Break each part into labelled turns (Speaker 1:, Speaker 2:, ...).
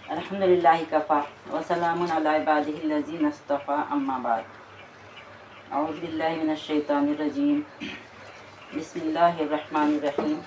Speaker 1: अल्हम्दुलिल्लाह कफ़ा वसलामुन अला इबादिहिल्लज़ीना इस्तफ़ा अम्मा बाद। औज़ु बिल्लाहि मिनश शैतानिर रजीम। बिस्मिल्लाहिर रहमानिर रहीम।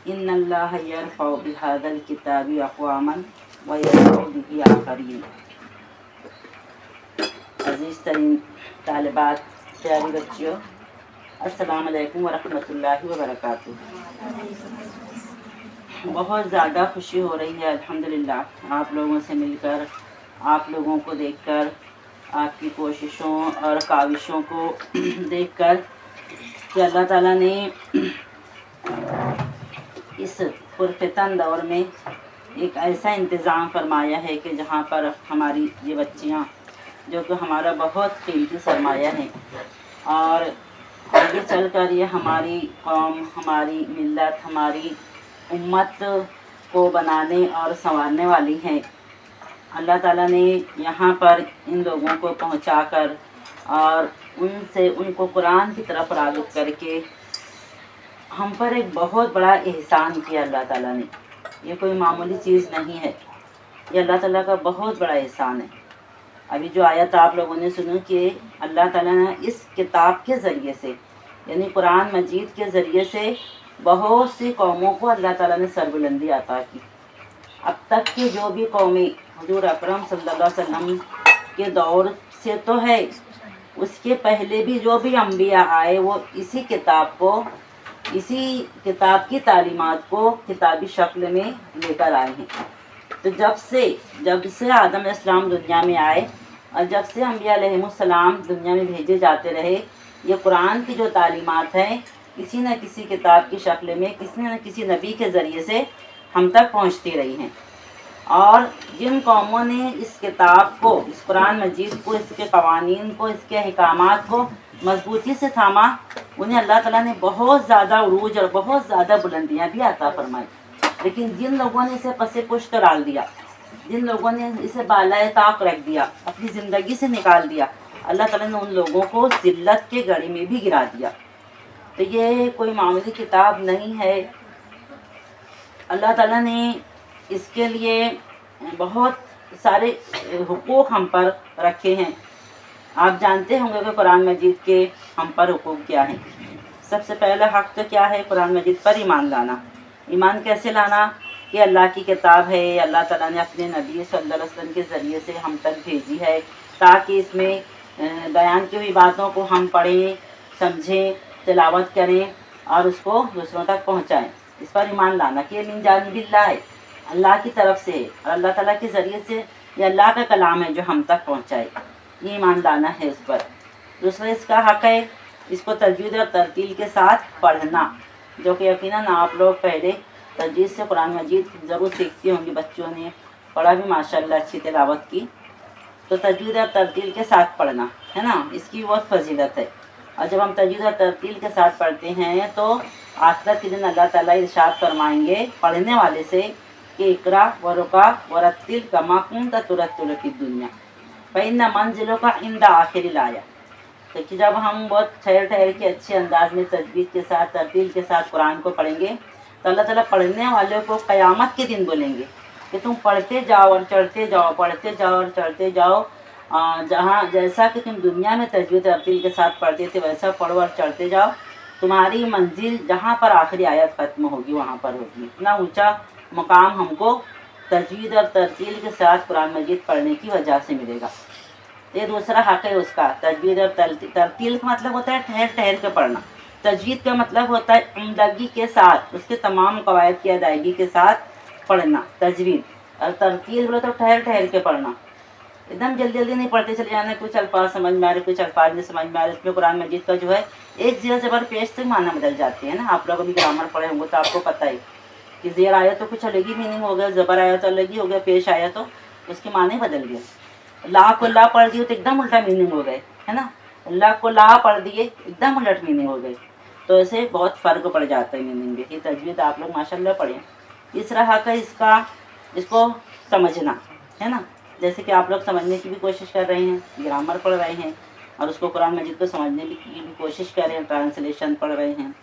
Speaker 1: इन्नल्लाह यरफ़उ बिहाज़ल किताबि अक़वामन व यज़उ बिही आख़रीन। अज़ीज़ तरीन तालिबात, प्यारी बच्चियों, अस्सलाम वालेकुम वरहमतुल्लाहि वबरकातुहू। बहुत ज़्यादा खुशी हो रही है अल्हम्दुलिल्लाह आप लोगों से मिलकर, आप लोगों को देखकर, आपकी कोशिशों और काविशों को देखकर कि अल्लाह ताला ने इस पुरफ़ितन दौर में एक ऐसा इंतज़ाम फरमाया है कि जहाँ पर हमारी ये बच्चियाँ, जो कि हमारा बहुत कीमती सरमाया है, और आगे चलकर ये हमारी कौम, हमारी मिल्लत, हमारी उम्मत को बनाने और संवारने वाली हैं। अल्लाह ताला ने यहाँ पर इन लोगों को पहुँचाकर और उनसे उनको कुरान की तरफ राग़िब करके हम पर एक बहुत बड़ा एहसान किया अल्लाह ताला ने। ये कोई मामूली चीज़ नहीं है, ये अल्लाह ताला का बहुत बड़ा एहसान है। अभी जो आयत आप लोगों ने सुनी कि अल्लाह ताला ने इस किताब के ज़रिए से, यानी कुरान मजीद के ज़रिए से बहुत सी कौमों को अल्लाह ताला ने सरबुलंदी अता की। अब तक की जो भी कौमें हुजूर अकरम सल्लल्लाहु अलैहि वसल्लम के दौर से तो है, उसके पहले भी जो भी अंबिया आए वो इसी किताब को, इसी किताब की तालीमात को किताबी शक्ल में लेकर आए हैं। तो जब से आदम अलैहिस्सलाम दुनिया में आए और जब से अंबिया अलैहिमुस्सलाम दुनिया में भेजे जाते रहे, ये कुरान की जो तालीमात हैं किसी न किसी किताब की शक्ल में किसी न किसी नबी के ज़रिए से हम तक पहुंचती रही हैं। और जिन कौमों ने इस किताब को, इस कुरान मजीद को, इसके कवानीन को, इसके अहकामात को मजबूती से थामा, उन्हें अल्लाह ताला ने बहुत ज़्यादा उरूज और बहुत ज़्यादा बुलंदियाँ भी अता फरमाई। लेकिन जिन लोगों ने इसे पसे पुश्त डाल दिया, जिन लोगों ने इसे बालाए ताक रख दिया, अपनी ज़िंदगी से निकाल दिया, अल्लाह ताला ने उन लोगों को ज़िल्लत के गड़ी में भी गिरा दिया। तो ये कोई मामूली किताब नहीं है। अल्लाह ताला ने इसके लिए बहुत सारे हुकूक हम पर रखे हैं। आप जानते होंगे कि कुरान मजीद के हम पर हुकूक क्या हैं। सबसे पहला हक़ तो क्या है? कुरान मजीद पर ईमान लाना। ईमान कैसे लाना? कि अल्लाह की किताब है, अल्लाह ताला ने अपने नबी सल्लल्लाहु अलैहि वसल्लम के ज़रिए से हम तक भेजी है, ताकि इसमें बयान की हुई बातों को हम पढ़ें, समझें, तिलावत करें और उसको दूसरों तक पहुँचाएँ। इस पर ईमान लाना कि ये मिन जानिबिल्लाह है, अल्लाह की तरफ से है और अल्लाह ताला के ज़रिए से ये अल्लाह का कलाम है जो हम तक पहुँचाए, ये ईमान लाना है उस पर। दूसरा इसका हक़ है इसको तजवीद और तरतील के साथ पढ़ना, जो कि यकीनन आप लोग पहले तजवीद से कुरान मजीद ज़रूर सीखती होंगी। बच्चों ने पढ़ा भी माशाअल्लाह, अच्छी तिलावत की। तो तजवीद और तरतील के साथ पढ़ना है ना, इसकी बहुत फजीलत है। और जब हम तजवीद और तरतील के साथ पढ़ते हैं तो आखिरत के दिन अल्लाह ताला इरशाद फरमाएंगे पढ़ने वाले से कि इकरा वरुका वरत्तिल कमा कुंता तुरत्तिल फी दुनिया फ़इन्ना मंज़िलुका इंदा आखिरिल आया। तो कि जब हम बहुत ठहर ठहर के अच्छे अंदाज में तजवीद के साथ, तरतील के साथ कुरान को पढ़ेंगे तो अल्लाह ताला पढ़ने वाले को क़यामत के दिन बोलेंगे कि तुम पढ़ते जाओ और चढ़ते जाओ, पढ़ते जाओ और चढ़ते जाओ। जहाँ जैसा कि तुम दुनिया में तजवीद तरतील के साथ पढ़ते थे वैसा पढ़ो और चढ़ते जाओ। तुम्हारी मंजिल जहाँ पर आखिरी आयत ख़त्म होगी वहाँ पर होगी। इतना ऊंचा मकाम हमको तजवीद और तरतील के साथ कुरान मजीद पढ़ने की वजह से मिलेगा। ये दूसरा हक़ है उसका। तजवीद और तरतील का मतलब होता है ठहर ठहर के पढ़ना। तजवीद का मतलब होता है उम्दगी के साथ, उसके तमाम कवायद की अदायगी के साथ पढ़ना तजवीद। और तरतील बोले तो ठहर ठहर के पढ़ना, एकदम जल्दी जल्दी नहीं पढ़ते चले जाना, कुछ अल्फाज समझ में आ रहे, कुछ अल्फाज नहीं समझ में आ रहे। इसमें कुरान मजीद का जो है एक ज़ेर ज़बर पेश से माना बदल जाती है ना। आप लोग अभी ग्रामर पढ़े होंगे तो आपको पता है कि ज़ेर आया तो कुछ अलग ही मीनिंग हो गया, ज़बर आया तो अलग ही हो गया, पेश आया तो उसके माने बदल गए। ला को ला पढ़ दिए तो एकदम उल्टा मीनिंग हो गए, है ना। ला को ला पढ़ दिए एकदम उलट मीनिंग हो गए। तो ऐसे बहुत फ़र्क पड़ जाता है मीनिंग में। ये तजवीद आप लोग माशाल्लाह पढ़ें। तीसरा हक़ है इसको समझना, है ना। जैसे कि आप लोग समझने की भी कोशिश कर रहे हैं, ग्रामर पढ़ रहे हैं और उसको कुरान मजीद को समझने की भी कोशिश कर रहे हैं, ट्रांसलेशन पढ़ रहे हैं।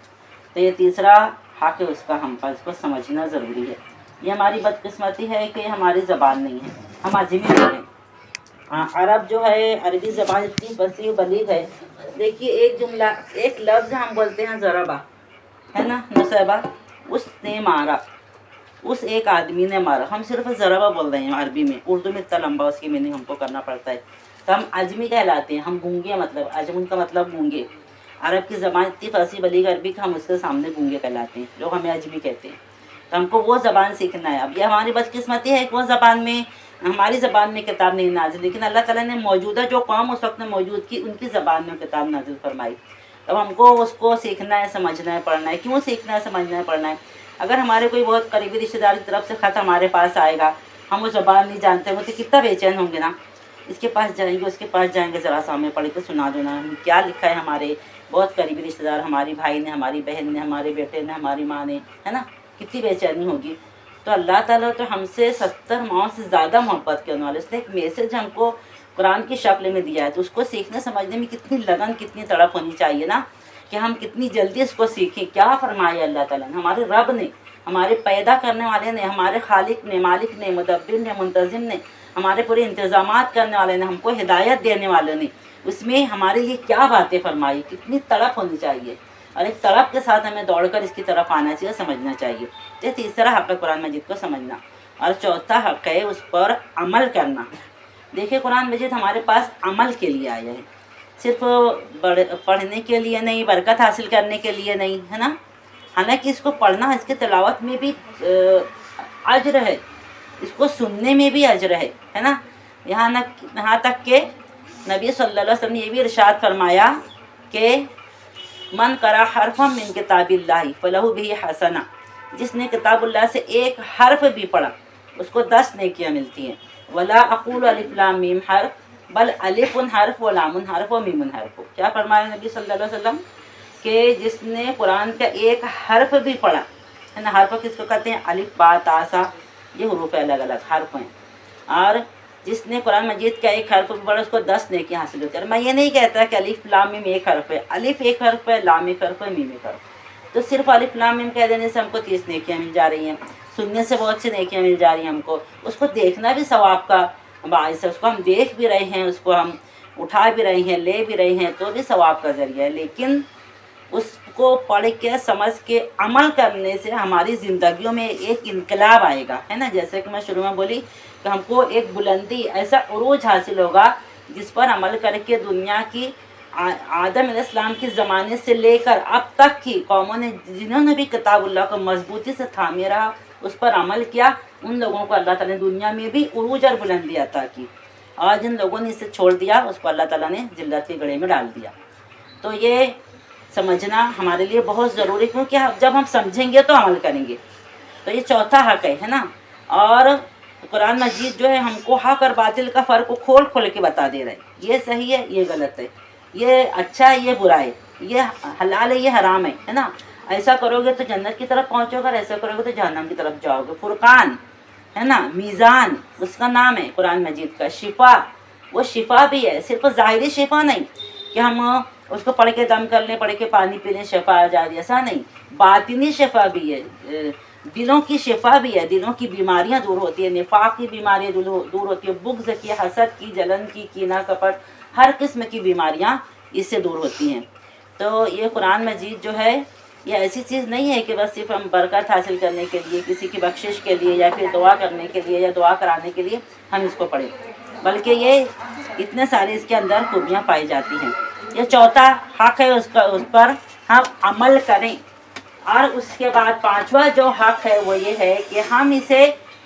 Speaker 1: तो ये तीसरा حق ہے اس کا ہم پر، اس کو سمجھنا ضروری ہے۔ یہ ہماری بدقسمتی ہے کہ ہماری زبان نہیں ہے، ہم عجمی لوگ ہیں۔ عرب جو ہے، عربی زبان اتنی وسیع و بلیغ ہے۔ دیکھیے ایک جملہ، ایک لفظ ہم بولتے ہیں ضربہ، ہے نا، نصیبہ، اس نے مارا، اس ایک آدمی نے مارا، ہم صرف ضربہ بول رہے ہیں عربی میں، اردو میں اتنا لمبا اس کی میننگ ہم کو کرنا پڑتا ہے، تو ہم عجمی کہلاتے ہیں، ہم گونگے، مطلب عجم کا مطلب گونگے۔ عرب کی زبان اتنی فصیح بلیغ عربی کہ ہم اس کے سامنے گونگے کہلاتے ہیں، لوگ ہمیں عجمی کہتے ہیں، تو ہم کو وہ زبان سیکھنا ہے۔ اب یہ ہماری بدقسمتی ہے کہ وہ زبان میں، ہماری زبان میں کتاب نہیں نازل، لیکن اللہ تعالیٰ نے موجودہ جو قوم اس وقت میں موجود کی، ان کی زبان میں کتاب نازل فرمائی، تب ہم کو اس کو سیکھنا ہے، سمجھنا ہے، پڑھنا ہے۔ کیوں سیکھنا ہے، سمجھنا ہے، پڑھنا ہے؟ اگر ہمارے کوئی بہت قریبی رشتہ دار کی طرف سے خط ہمارے پاس آئے گا، ہم وہ زبان نہیں جانتے، وہ تو کتنا بے چین ہوں گے نا، اس کے پاس جائیں گے، اس کے پاس جائیں گے، ذرا سا ہمیں پڑھ کے سنا دو نا، کیا لکھا ہے ہمارے بہت قریبی رشتہ دار، ہماری بھائی نے، ہماری بہن نے، ہمارے بیٹے نے، ہماری ماں نے، ہے نا، کتنی بے چینی ہوگی۔ تو اللہ تعالیٰ تو ہم سے 70 ماؤں سے زیادہ محبت کرنے والے، اس نے ایک میسج ہم کو قرآن کی شکل میں دیا ہے، تو اس کو سیکھنے سمجھنے میں کتنی لگن، کتنی تڑپ ہونی چاہیے نا، کہ ہم کتنی جلدی اس کو سیکھیں۔ کیا فرمایا اللہ تعالیٰ نے، ہمارے رب نے، ہمارے پیدا کرنے والے نے، ہمارے خالق نے، مالک نے، مدبر نے، منتظم نے، ہمارے پورے انتظامات کرنے والے نے، ہم کو ہدایت دینے والے نے، اس میں ہمارے لیے کیا باتیں فرمائی، کتنی تڑپ ہونی چاہیے، اور ایک تڑپ کے ساتھ ہمیں دوڑ کر اس کی طرف آنا چاہیے، سمجھنا چاہیے۔ یہ تیسرا حق ہے قرآن مجید کو سمجھنا، اور چوتھا حق ہے اس پر عمل کرنا۔ دیکھیں قرآن مجید ہمارے پاس عمل کے لیے آیا ہے، صرف پڑھنے کے لیے نہیں، برکت حاصل کرنے کے لیے نہیں، ہے نا، حالانکہ اس کو پڑھنا، اس کے تلاوت میں بھی اجر ہے، اس کو سننے میں بھی اجر ہے نا، یہاں تک کہ نبی صلی اللہ علیہ وسلم نے یہ بھی ارشاد فرمایا کہ من قرأ حرفا من کتاب اللہ فلہ بہ حسنہ، جس نے کتاب اللہ سے ایک حرف بھی پڑھا اس کو 10 نیکیاں ملتی ہیں۔ ولا اقول الف لام میم حرف بل الف حرف و لام حرف و میم حرف۔ کیا فرمایا نبی صلی اللہ علیہ وسلم کہ جس نے قرآن کا ایک حرف بھی پڑھا، ہے نا، حرف کس کو کہتے ہیں، الف با تا سا، یہ حروف الگ الگ حرف ہیں، اور جس نے قرآن مجید کا ایک حرف بھی پڑھا اس کو 10 نیکیاں حاصل ہوتی ہیں۔ اور میں یہ نہیں کہتا کہ الف لام میم ایک حرف ہے، الف ایک حرف ہے، لام ایک حرف ہے، میم ایک حرف، تو صرف الف لام میم کہہ دینے سے ہم کو 30 نیکیاں مل جا رہی ہیں، سننے سے بہت سی نیکیاں مل جا رہی ہیں ہم کو، اس کو دیکھنا بھی ثواب کا باعث ہے، اس کو ہم دیکھ بھی رہے ہیں، اس کو ہم اٹھا بھی رہے ہیں، لے بھی رہے ہیں، تو بھی ثواب کا ذریعہ ہے۔ لیکن اس کو پڑھ کے سمجھ کے عمل کرنے سے ہماری زندگیوں میں ایک انقلاب آئے گا، ہے نا، جیسے کہ میں شروع میں بولی کہ ہم کو ایک بلندی، ایسا عروج حاصل ہوگا جس پر عمل کر کے دنیا کی آدم علیہ السلام کے زمانے سے لے کر اب تک کی قوموں نے، جنہوں نے بھی کتاب اللہ کو مضبوطی سے تھامے رہا، اس پر عمل کیا، ان لوگوں کو اللہ تعالیٰ نے دنیا میں بھی عروج اور بلندی عطا کی، اور جن لوگوں نے اسے چھوڑ دیا اس کو اللہ تعالیٰ نے ذلت کے گڑھے میں ڈال دیا۔ تو یہ سمجھنا ہمارے لیے بہت ضروری، کیونکہ جب ہم سمجھیں گے تو عمل کریں گے۔ تو یہ چوتھا حق ہے نا، اور قرآن مجید جو ہے ہم کو حق اور باطل کا فرق کو کھول کھول کے بتا دے رہا ہے، یہ صحیح ہے، یہ غلط ہے، یہ اچھا ہے، یہ برا ہے، یہ حلال ہے، یہ حرام ہے نا، ایسا کرو گے تو جنت کی طرف پہنچو گے، ایسا کرو گے تو جہنم کی طرف جاؤ گے۔ فرقان ہے نا، میزان اس کا نام ہے قرآن مجید کا، شفا، وہ شفا بھی ہے، صرف ظاہری شفا نہیں کہ ہم اس کو پڑھ کے دم کر لیں، پڑھ کے پانی پی لیں شفا آ جائے، ایسا نہیں، باطنی شفا بھی ہے، دلوں کی شفا بھی ہے، دلوں کی بیماریاں دور ہوتی ہیں، نفاق کی بیماریاں دور ہوتی ہیں، بغض کی، حسد کی، جلن کی، کینہ کپٹ، ہر قسم کی بیماریاں اس سے دور ہوتی ہیں۔ تو یہ قرآن مجید جو ہے یہ ایسی چیز نہیں ہے کہ بس صرف ہم برکت حاصل کرنے کے لیے، کسی کی بخشش کے لیے، یا پھر دعا کرنے کے لیے، یا دعا کرانے کے لیے ہم اس کو پڑھیں، بلکہ یہ اتنے سارے اس کے اندر خوبیاں پائی جاتی ہیں۔ یہ چوتھا حق ہے، اس پر ہم عمل کریں۔ اور اس کے بعد پانچواں جو حق ہے وہ یہ ہے کہ ہم اسے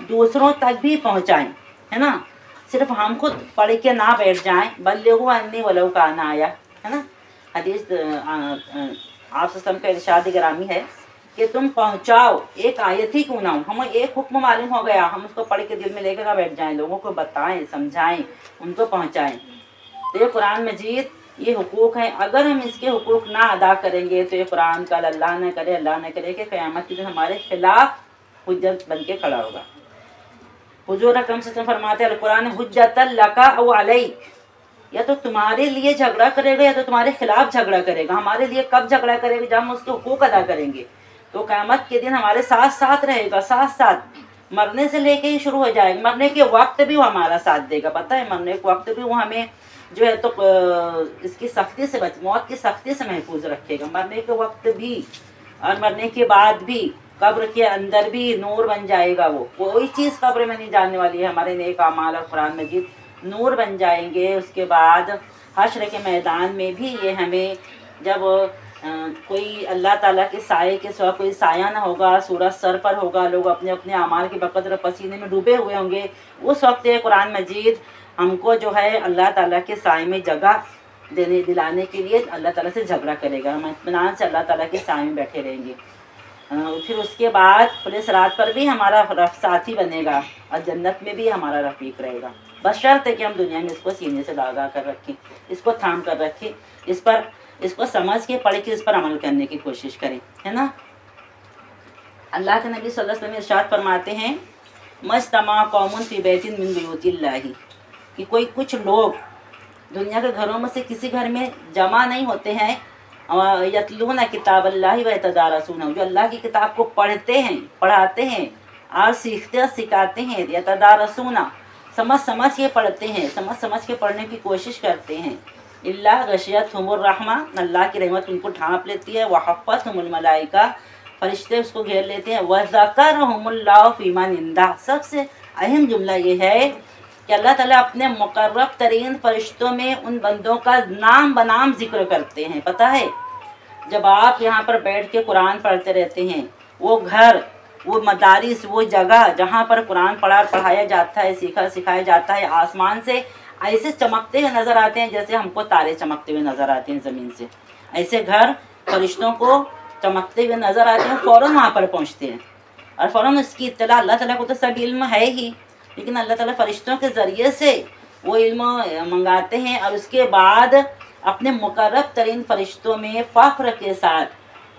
Speaker 1: دوسروں تک بھی پہنچائیں، ہے نا، صرف ہم خود پڑھ کے نہ بیٹھ جائیں، بلغوا انی ولو کان آیا، ہے نا، حدیث آپ وسلم کا ارشاد گرامی ہے کہ تم پہنچاؤ، ایک آیت ہی کیوں نہ ہو، ہمیں ایک حکم معلوم ہو گیا، ہم اس کو پڑھ کے دل میں لے کے نہ بیٹھ جائیں، لوگوں کو بتائیں، سمجھائیں، ان کو پہنچائیں۔ تو یہ قرآن مجید یہ حقوق ہیں، اگر ہم اس کے حقوق نہ ادا کریں گے تو یہ قرآن کا اللہ نہ کرے کہ قیامت کے دن ہمارے خلاف حجت بن کے کھڑا ہوگا۔ حضور اکرم صلی اللہ علیہ وسلم فرماتے ہیں القرآن حجت لک او علیک، یا تو تمہارے لیے جھگڑا کرے گا یا تو تمہارے خلاف جھگڑا کرے گا۔ ہمارے لیے کب جھگڑا کرے گا؟ جب ہم اس کے حقوق ادا کریں گے، तो क़यामत के दिन हमारे साथ साथ रहेगा, साथ साथ मरने से लेके ही शुरू हो जाएगा। मरने के वक्त भी वो हमारा साथ देगा, पता है, मरने के वक्त भी वो हमें जो है तो इसकी सख्ती से मौत की सख्ती से महफूज रखेगा, मरने के वक्त भी और मरने के बाद भी। कब्र के अंदर भी नूर बन जाएगा वो, कोई चीज़ कब्र में नहीं जाने वाली है। हमारे नेक अमाल और कुरान मजीद नूर बन जाएंगे। उसके बाद हश्र के मैदान में भी ये हमें जब कोई अल्लाह ताला के साए के सिवा कोई साया ना होगा, सूरज सर पर होगा, लोग अपने अपने अमाल के बकदर पसीने में डूबे हुए होंगे, उस वक्त ये कुरान मजीद हमको जो है अल्लाह ताला के साए में जगह दिलाने के लिए अल्लाह ताला से झगड़ा करेगा। हम इत्मीनान से अल्लाह ताला के साए में बैठे रहेंगे। फिर उसके बाद पुलिस रात पर भी हमारा साथी बनेगा और जन्नत में भी हमारा रफ़ीक रहेगा। बस शर्त है कि हम दुनिया में इसको सीने से लगा कर रखें, इसको थाम कर रखें, इसको समझ के पढ़ के इस पर अमल करने की कोशिश करें, है ना। अल्लाह के नबी सल्लल्लाहु अलैहि वसल्लम इरशाद फरमाते हैं, मज्तमा कौमुन फी बैतिन मिन बुयूतिल्लाहि, कि कुछ लोग दुनिया के घरों में से किसी घर में जमा नहीं होते हैं, यतलूना किताबल्लाहि व यतदारसूना, जो अल्लाह की किताब को पढ़ते हैं, पढ़ाते हैं और सीखते और सिखाते हैं। यतदारसूना, समझ के पढ़ते हैं, समझ के पढ़ने की कोशिश करते हैं। इल्ला गशियतहुमुर रहमा, अल्लाह की रहमत उनको ढांप लेती है। वहफ़्फ़तहुमुल मलाइका, फरिश्ते उसको घेर लेते हैं। वज़करहुमुल्लाहु फ़ीमान इंदा, सबसे अहम जुमला ये है कि अल्लाह ताला अपने मुक़र्रब तरीन फरिश्तों में उन बंदों का नाम बनाम जिक्र करते हैं। पता है, जब आप यहाँ पर बैठ के कुरान पढ़ते रहते हैं, वो घर, वो मदारिस, वो जगह जहाँ पर कुरान पढ़ाया जाता है, सिखाया जाता है, आसमान से ऐसे चमकते हुए नज़र आते हैं जैसे हमको तारे चमकते हुए नज़र आते हैं ज़मीन से। ऐसे घर फरिश्तों को चमकते हुए नज़र आते हैं, फ़ौरन वहाँ पर पहुँचते हैं और फ़ौरन उसकी इत्तला, अल्लाह ताला को तो सब इल्म है ही, लेकिन अल्लाह ताला फरिश्तों के ज़रिए से वो इल्म मंगाते हैं और उसके बाद अपने मुकर्रब तरीन फरिश्तों में फ़ख्र के साथ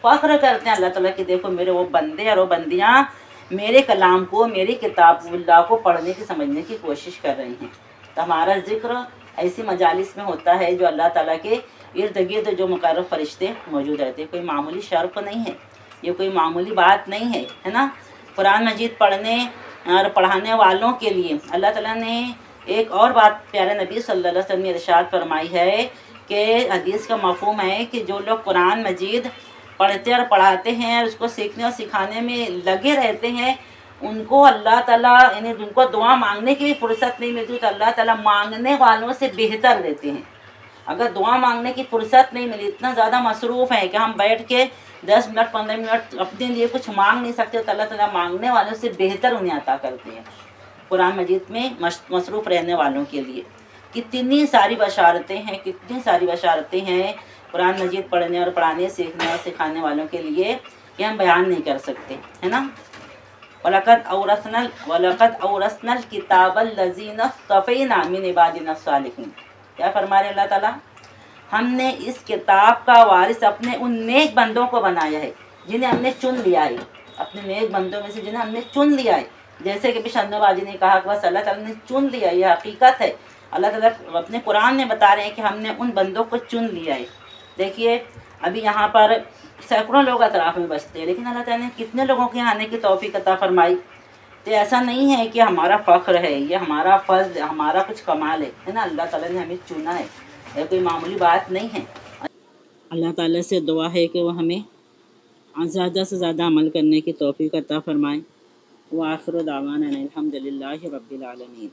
Speaker 1: फ़ख्र करते हैं अल्लाह ताला कि देखो मेरे वो बंदे और वो बंदियाँ मेरे कलाम को, मेरी किताबुल्लाह को पढ़ने की, समझने की कोशिश कर रही हैं। तो हमारा ज़िक्र ऐसी मजालिस में होता है जो अल्लाह ताला के इर्द गिर्द जो मुकर्रब फरिश्ते मौजूद रहते हैं। कोई मामूली शर्फ नहीं है, ये कोई मामूली बात नहीं है, है ना। कुरान मजीद पढ़ने और पढ़ाने वालों के लिए अल्लाह ताला ने एक और बात प्यारे नबी सल्लल्लाहु अलैहि वसल्लम ने इरशाद फरमाई है कि हदीस का मफ़हूम है कि जो लोग कुरान मजीद पढ़ते और पढ़ाते हैं और उसको सीखने और सिखाने में लगे रहते हैं, उनको अल्लाह ताला, यानी उनको दुआ मांगने की भी फुर्सत नहीं मिलती तो अल्लाह ताला मांगने वालों से बेहतर देते हैं। अगर दुआ मांगने की फुर्सत नहीं मिली, इतना ज़्यादा मसरूफ़ है कि हम बैठ के 10 मिनट 15 मिनट अपने लिए कुछ मांग नहीं सकते, तो अल्लाह ताला मांगने वालों से बेहतर उन्हें अता करते हैं। कुरान मजीद में मसरूफ़ रहने वालों के लिए कितनी सारी बशारतें हैं, कितनी सारी बशारतें हैं कुरान मजीद पढ़ने और पढ़ाने, सीखने और सिखाने वालों के लिए कि हम बयान नहीं कर सकते, है ना। वलक़द औरसनल किताबल लज़ीना इस्तफ़ैना मिन इबादिना सालिहीन, क्या फरमा रहे अल्लाह ताला, हमने इस किताब का वारिस अपने उन नेक बंदों को बनाया है जिन्हें हमने चुन लिया है, अपने नेक बंदों में से जिन्हें हमने चुन लिया है। जैसे कि बिशन्नबाजी ने कहा कि बस अल्लाह ताला ने चुन लिया, ये हकीकत है। अल्लाह ताला अपने कुरान में बता रहे हैं कि हमने उन बंदों को चुन लिया है। देखिए अभी यहाँ पर सैकड़ों लोग अतराफ़ में बसते हैं, लेकिन अल्लाह ताला ने कितने लोगों के आने की तौफीक अता फरमाई। तो ऐसा नहीं है कि हमारा फ़ख्र है, ये हमारा फ़ज़्ल, हमारा कुछ कमाल है ना। अल्लाह ताला ने हमें चुना है, ये कोई मामूली बात नहीं है। अल्लाह ताला से दुआ है कि वो हमें ज़्यादा से ज़्यादा अमल करने की तौफीक अता फरमाए। व आखिर दावाना अनिल हम्दुलिल्लाहि रब्बिल आलमीन।